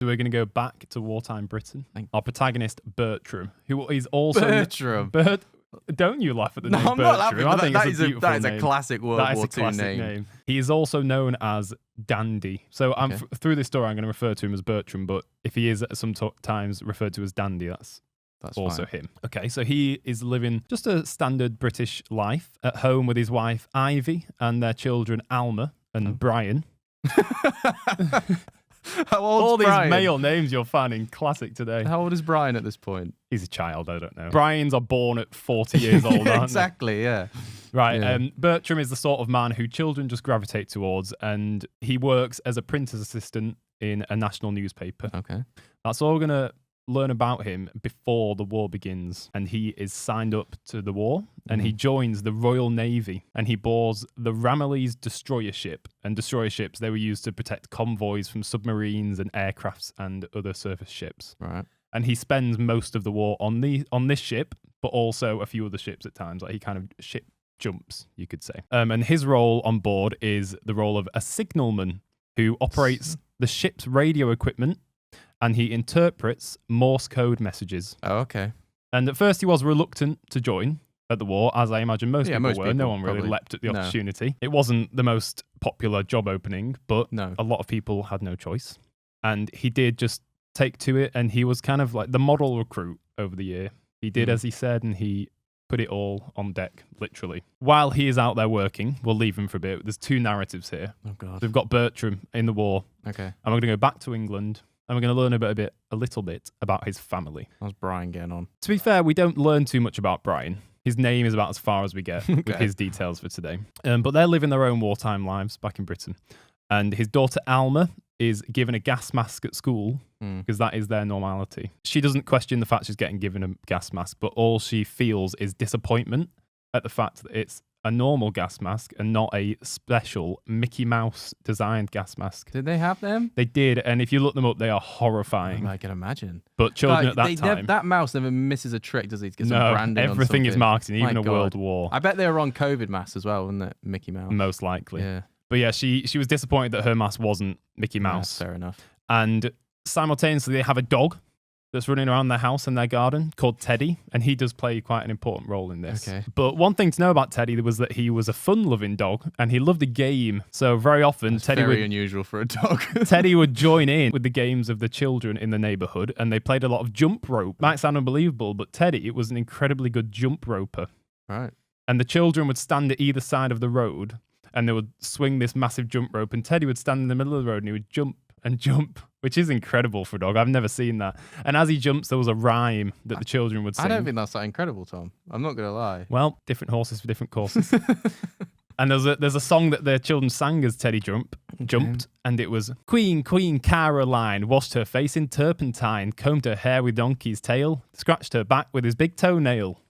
So we're going to go back to wartime Britain. Our protagonist, Bertram, who is also... Bertram. Don't you laugh at the name I'm Bertram. not laughing. I think it's a beautiful that is name. a classic World War II name. He is also known as Dandy. So through this story, I'm going to refer to him as Bertram, but if he is sometimes referred to as Dandy, that's also fine. him. Okay, so he is living just a standard British life at home with his wife, Ivy, and their children, Alma and Brian. How old All is Brian? these male names you're finding classic today. How old is Brian at this point? He's a child, I don't know. Brian's are born at 40 years old, aren't Exactly, yeah. Right. Yeah. Bertram is the sort of man who children just gravitate towards, and he works as a printer's assistant in a national newspaper. Okay. That's all we're going to learn about him before the war begins. And he is signed up to the war, and he joins the Royal Navy, and he boards the Ramillies destroyer ship. And destroyer ships, they were used to protect convoys from submarines and aircrafts and other surface ships. Right. And he spends most of the war on this ship, but also a few other ships at times. Like he kind of ship jumps, you could say. And his role on board is the role of a signalman who operates the ship's radio equipment, and he interprets Morse code messages. Oh, okay. And at first he was reluctant to join at the war, as I imagine most people were. People, no one really probably. leapt at the opportunity. It wasn't the most popular job opening, but a lot of people had no choice. And he did just take to it, and he was kind of like the model recruit over the year. He did as he said, and he put it all on deck, literally. While he is out there working, we'll leave him for a bit. There's two narratives here. Oh, God. So we've got Bertram in the war. Okay. And we're going to go back to England, and we're going to learn a little bit about his family. How's Brian getting on? To be fair, we don't learn too much about Brian. His name is about as far as we get with his details for today. But they're living their own wartime lives back in Britain. And his daughter Alma is given a gas mask at school because that is their normality. She doesn't question the fact she's getting given a gas mask, but all she feels is disappointment at the fact that it's a normal gas mask and not a special Mickey Mouse designed gas mask. Did they have them? They did, and if you look them up, they are horrifying. I can imagine. But children at that time... that mouse never misses a trick, does he? To get some branding on everything is something. marketing, even a world war. I bet they were on COVID masks as well, wasn't it? Mickey Mouse. Most likely. Yeah. But yeah, she was disappointed that her mask wasn't Mickey Mouse. Yeah, fair enough. And simultaneously, they have a dog that's running around their house and their garden called Teddy, and he does play quite an important role in this. Okay. But one thing to know about Teddy was that he was a fun-loving dog, and he loved a game. So very often, That's very unusual for a dog. Teddy would join in with the games of the children in the neighborhood, and they played a lot of jump rope. Might sound unbelievable, but Teddy was an incredibly good jump roper. Right. And the children would stand at either side of the road, and they would swing this massive jump rope, and Teddy would stand in the middle of the road, and he would jump and jump, which is incredible for a dog. I've never seen that. And as he jumps, there was a rhyme that the children would sing. I don't think that's that incredible, Tom. I'm not going to lie. Well, different horses for different courses. And there's a song that the children sang as Teddy jumped, and it was, Queen, Queen Caroline, washed her face in turpentine, combed her hair with donkey's tail, scratched her back with his big toenail.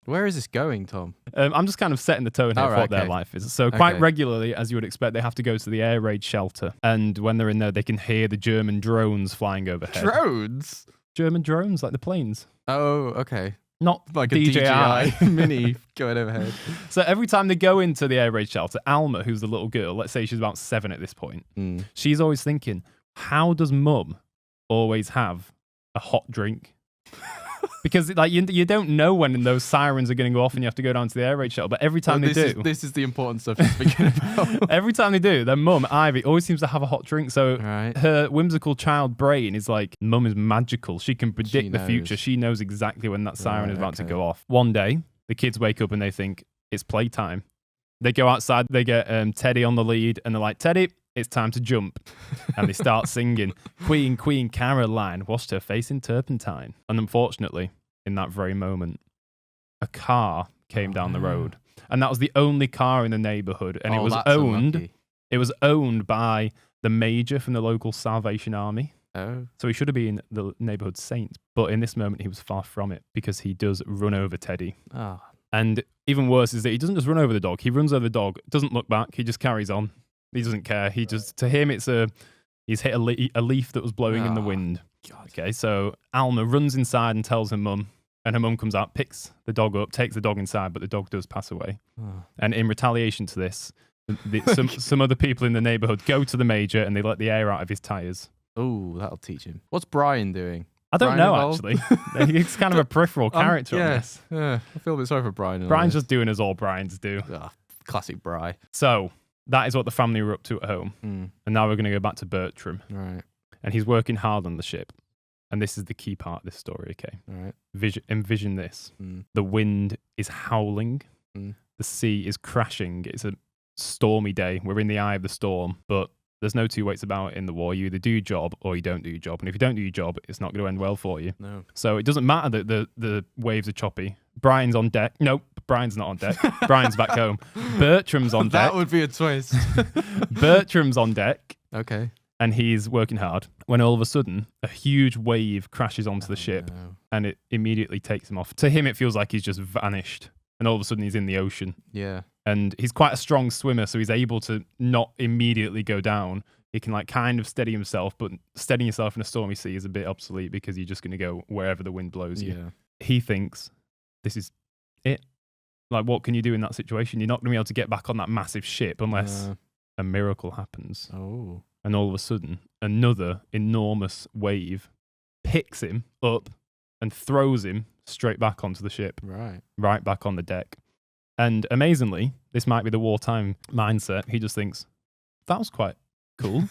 Where is this going, Tom? I'm just kind of setting the tone here for what their life is. So quite regularly, as you would expect, they have to go to the air raid shelter. And when they're in there, they can hear the German drones flying overhead. Drones? German drones, like the planes. Oh, okay. Not like DJI. a DJI mini going overhead. So every time they go into the air raid shelter, Alma, who's the little girl, let's say she's about 7 at this point, she's always thinking, how does mum always have a hot drink? Because like you don't know when those sirens are going to go off and you have to go down to the air raid shelter. But every time this is the important stuff you're speaking about. Every time they do, their mum, Ivy, always seems to have a hot drink. So her whimsical child brain is like, mum is magical. She can predict the future. She knows exactly when that siren is about to go off. One day, the kids wake up and they think, it's playtime. They go outside, they get Teddy on the lead, and they're like, Teddy, it's time to jump. And they start singing, Queen, Queen Caroline, washed her face in turpentine. And unfortunately, in that very moment, a car came down the road. And that was the only car in the neighborhood. And it was owned by the major from the local Salvation Army. Oh. So he should have been the neighborhood saint. But in this moment, he was far from it because he does run over Teddy. Oh. And even worse is that he doesn't just run over the dog. He runs over the dog, doesn't look back. He just carries on. He doesn't care. He just, to him, he's hit a leaf that was blowing in the wind. God. Okay, so Alma runs inside and tells her mum, and her mum comes out, picks the dog up, takes the dog inside, but the dog does pass away. Oh. And in retaliation to this, some other people in the neighborhood go to the major and they let the air out of his tires. Oh, that'll teach him. What's Brian doing? I don't Brian know, involved? actually. He's kind of a peripheral character on this. Yeah, I feel a bit sorry for Brian. Brian's just doing as all Brians do. Ugh, classic Bri. So that is what the family were up to at home. And now we're going to go back to Bertram. Right. And he's working hard on the ship. And this is the key part of this story, okay? All right. Envision this. The wind is howling. The sea is crashing. It's a stormy day. We're in the eye of the storm, but there's no two ways about it in the war. You either do your job or you don't do your job. And if you don't do your job, it's not going to end well for you. No. So it doesn't matter that the waves are choppy. Brian's on deck. Nope, Brian's not on deck. Brian's back home. Bertram's on deck. That would be a twist. Bertram's on deck. Okay. And he's working hard when all of a sudden a huge wave crashes onto the ship and it immediately takes him off. To him, it feels like he's just vanished. And all of a sudden he's in the ocean. Yeah. And he's quite a strong swimmer, so he's able to not immediately go down. He can like kind of steady himself, but steadying yourself in a stormy sea is a bit obsolete because you're just going to go wherever the wind blows you. Yeah. He thinks this is it. Like, what can you do in that situation? You're not going to be able to get back on that massive ship unless a miracle happens. Oh. And all of a sudden, another enormous wave picks him up and throws him straight back onto the ship. Right back on the deck. And amazingly, this might be the wartime mindset. He just thinks, that was quite cool.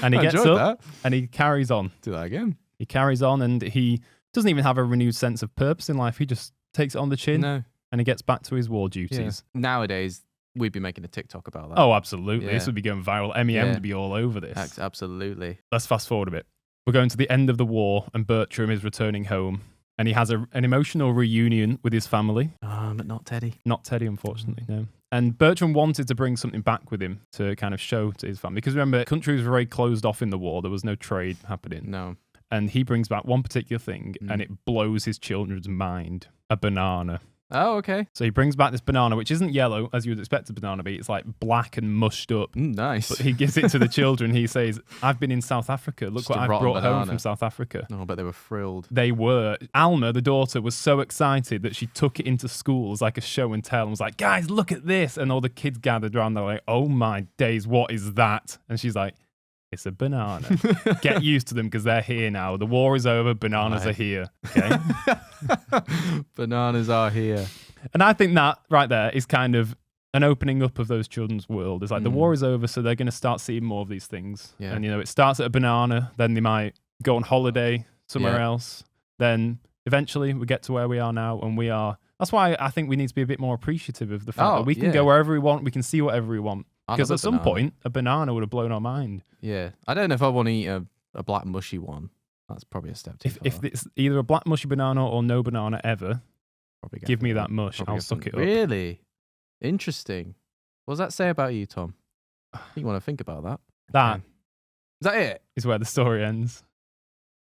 And he gets up and he carries on. Do that again. He carries on and he doesn't even have a renewed sense of purpose in life. He just takes it on the chin and he gets back to his war duties. Yeah. Nowadays, we'd be making a TikTok about that. Oh, absolutely. Yeah. This would be going viral. MEM would be all over this. Absolutely. Let's fast forward a bit. We're going to the end of the war and Bertram is returning home. And he has an emotional reunion with his family. But not Teddy. Not Teddy, unfortunately, no. And Bertram wanted to bring something back with him to kind of show to his family. Because remember, the country was very closed off in the war. There was no trade happening. No. And he brings back one particular thing and it blows his children's mind. A banana. Oh, okay. So he brings back this banana, which isn't yellow, as you would expect a banana to be. It's like black and mushed up. Nice. But he gives it to the children. He says, I've been in South Africa. Look Just what a I've rotten brought home banana. from South Africa. Oh, but they were thrilled. They were. Alma, the daughter, was so excited that she took it into school as like a show and tell and was like, guys, look at this. And all the kids gathered around. They're like, oh my days, what is that? And she's like, it's a banana. Get used to them because they're here now. The war is over. Bananas are here. Okay. Bananas are here. And I think that right there is kind of an opening up of those children's world. It's like the war is over, so they're going to start seeing more of these things. Yeah. And, you know, it starts at a banana, then they might go on holiday somewhere else. Then eventually we get to where we are now, and we are. That's why I think we need to be a bit more appreciative of the fact that we can go wherever we want, we can see whatever we want. Because at some point, a banana would have blown our mind. Yeah. I don't know if I want to eat a black mushy one. That's probably a step too far. If it's either a black mushy banana or no banana ever, give me that mush. I'll suck it up. Really? Interesting. What does that say about you, Tom? You want to think about that? That is that it? Is where the story ends.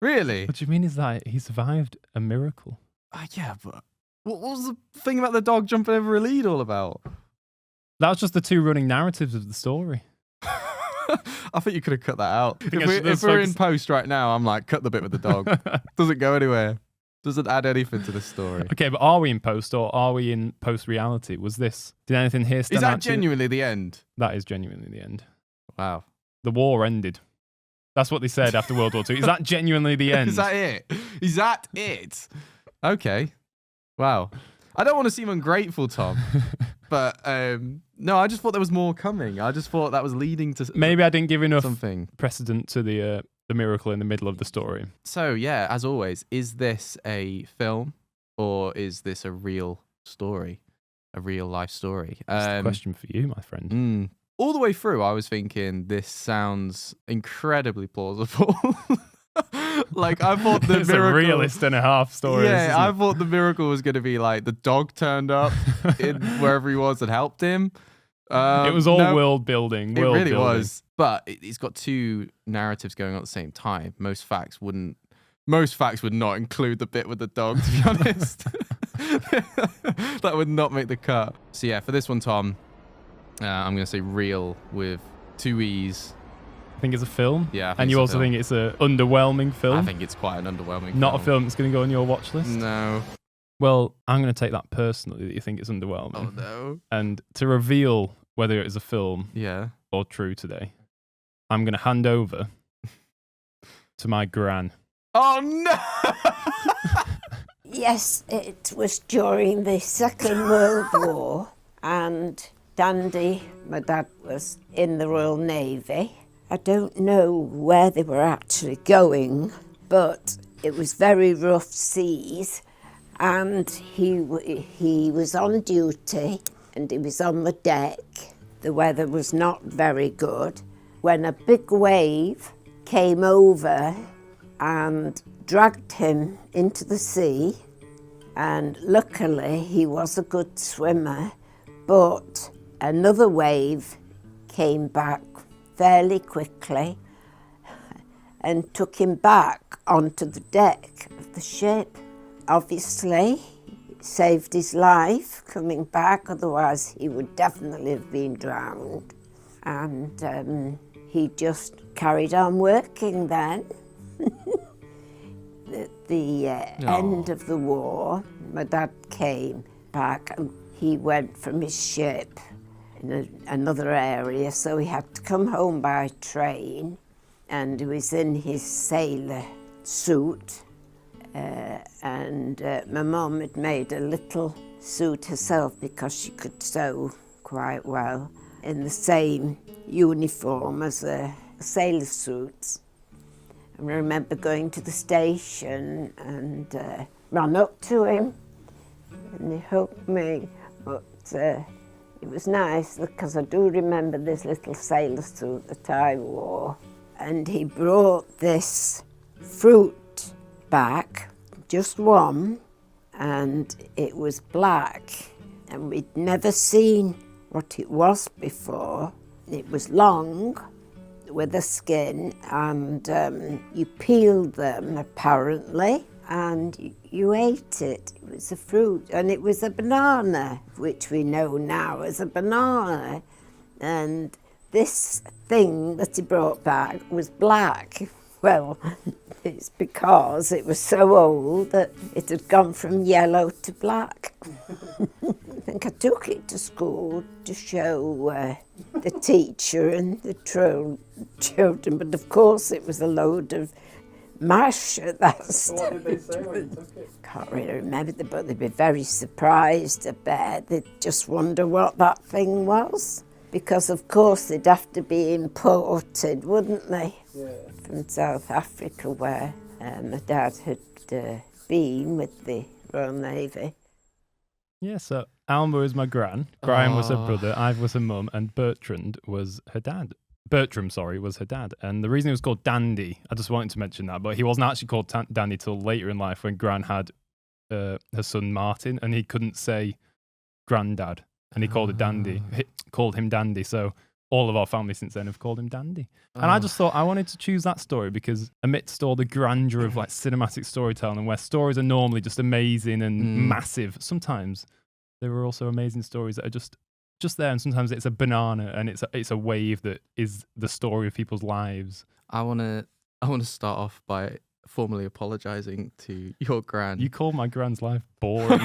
Really? What do you mean is that he survived a miracle? Yeah, but what was the thing about the dog jumping over a lead all about? That was just the two running narratives of the story. I think you could have cut that out. If we're in post right now, I'm like, cut the bit with the dog. Doesn't go anywhere. Doesn't add anything to the story. Okay, but are we in post or are we in post reality? Did anything here stand out? Is that genuinely the end? That is genuinely the end. Wow. The war ended. That's what they said after World War II. Is that genuinely the end? Is that it? Is that it? Okay. Wow. I don't want to seem ungrateful, Tom. But no, I just thought there was more coming. I just thought that was leading to maybe I didn't give enough something precedent to the miracle in the middle of the story. So yeah, as always, is this a film or is this a real story, a real life story? That's the question for you, my friend. All the way through, I was thinking this sounds incredibly plausible. Like I thought the it's miracle, a realist and a half story. Yeah, I thought the miracle was going to be like the dog turned up in wherever he was and helped him. It was all world building. It really was, but it's got two narratives going on at the same time. Most facts would not include the bit with the dog. To be honest, that would not make the cut. So yeah, for this one, Tom, I'm going to say real with two E's. Think it's a film? Yeah. And you also think it's an underwhelming film? I think it's quite an underwhelming Not film. a film that's going to go on your watch list? No. Well, I'm going to take that personally that you think it's underwhelming. Oh, no. And to reveal whether it is a film or true today, I'm going to hand over to my gran. Oh, no! Yes, it was during the Second World War, and Dandy, my dad, was in the Royal Navy. I don't know where they were actually going, but it was very rough seas, and he was on duty, and he was on the deck. The weather was not very good, when a big wave came over and dragged him into the sea, and luckily he was a good swimmer, but another wave came back fairly quickly and took him back onto the deck of the ship. Obviously, it saved his life coming back, otherwise he would definitely have been drowned. And he just carried on working then. At the end of the war, my dad came back and he went from his ship in another area, so he had to come home by train, and he was in his sailor suit, and my mum had made a little suit herself because she could sew quite well, in the same uniform as a sailor suit. I remember going to the station and ran up to him and he hugged me, but it was nice because I do remember this little sailor suit that I wore, and he brought this fruit back, just one, and it was black, and we'd never seen what it was before. It was long with a skin, and you peeled them apparently, and you ate it. It was a fruit, and it was a banana, which we know now as a banana. And this thing that he brought back was black. Well, it's because it was so old that it had gone from yellow to black. I think I took it to school to show the teacher and the children, but of course it was a load of mash at that stage. What did they say when you took it? Can't really remember, but they'd be very surprised, I bet. They'd just wonder what that thing was, because of course they'd have to be imported, wouldn't they? Yeah. From South Africa, where my dad had been with the Royal Navy. Yeah, so Alma was my gran, Graham was her brother, Ivy was her mum, and Bertrand was her dad. Bertram, sorry, was her dad. And the reason he was called Dandy, I just wanted to mention that, but he wasn't actually called Dandy till later in life when Gran had her son Martin, and he couldn't say granddad, and he called it Dandy. He called him Dandy, so all of our family since then have called him Dandy. And I just thought I wanted to choose that story because amidst all the grandeur of like cinematic storytelling, and where stories are normally just amazing and massive, sometimes there are also amazing stories that are just there, and sometimes it's a banana and it's a wave that is the story of people's lives. I want to start off by formally apologizing to your gran. You called my gran's life boring.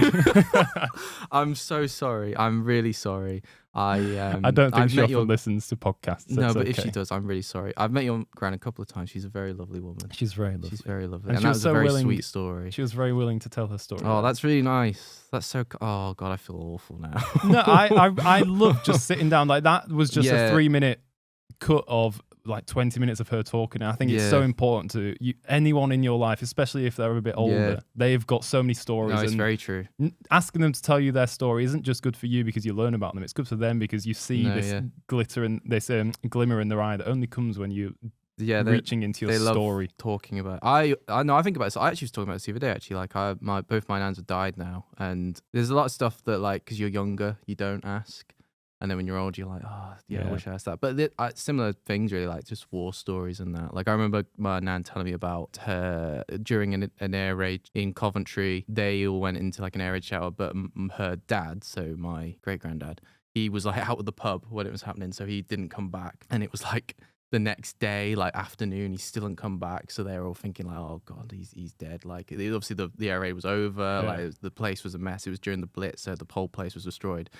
I'm so sorry. I'm really sorry. I don't think she often listens to podcasts. No, but okay. if she does, I'm really sorry. I've met your gran a couple of times. She's a very lovely woman. She's very lovely. She's very lovely. And that was a very sweet story. She was very willing to tell her story. Oh, that's really nice. That's so... Oh, God, I feel awful now. No, I love just sitting down. Like, that was just a 3-minute cut of like 20 minutes of her talking. And I think it's so important to anyone in your life, especially if they're a bit older. They've got so many stories. No, it's very true. Asking them to tell you their story isn't just good for you because you learn about them. It's good for them because you see this glitter and this glimmer in their eye that only comes when you reaching into your story. Love talking about it. I know. I think about it. So I actually was talking about this the other day. Actually, like both my nans have died now, and there's a lot of stuff that like because you're younger you don't ask. And then when you're old, you're like, oh, I wish I asked that. But similar things, really, like just war stories and that. Like I remember my nan telling me about her during an air raid in Coventry. They all went into like an air raid shower, but her dad, so my great granddad, he was like out at the pub when it was happening, so he didn't come back. And it was like the next day, like afternoon, he still hadn't come back. So they were all thinking like, oh God, he's dead. Like obviously the air raid was over. Like the place was a mess. It was during the Blitz, so the whole place was destroyed.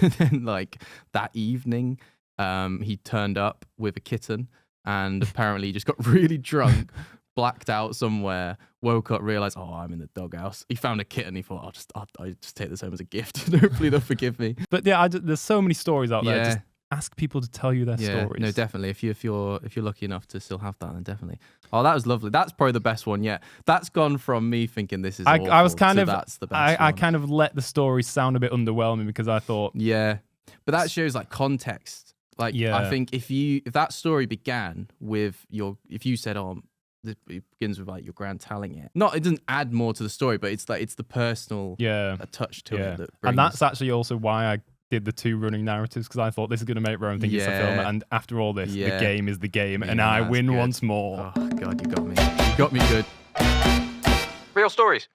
And then, like that evening, he turned up with a kitten, and apparently he just got really drunk, blacked out somewhere, woke up, realized, oh, I'm in the doghouse. He found a kitten. He thought, I'll just take this home as a gift. Hopefully they'll forgive me. But yeah, there's so many stories out there. Just ask people to tell you their stories. No, definitely. If you're lucky enough to still have that, then definitely. Oh, that was lovely. That's probably the best one yet. That's gone from me thinking this is awful I was kind to of that's the best I one. kind of let the story sound a bit underwhelming because I thought but that shows like context. Like I think if that story began with if you said, oh, it begins with like your grand telling it. It doesn't add more to the story, but it's like it's the personal touch to it. And that's actually also why I did the 2 running narratives, because I thought this is going to make Rowan think it's a film, and after all this, the game is the game, and I win once more. Oh God, you got me. You got me good. Real stories.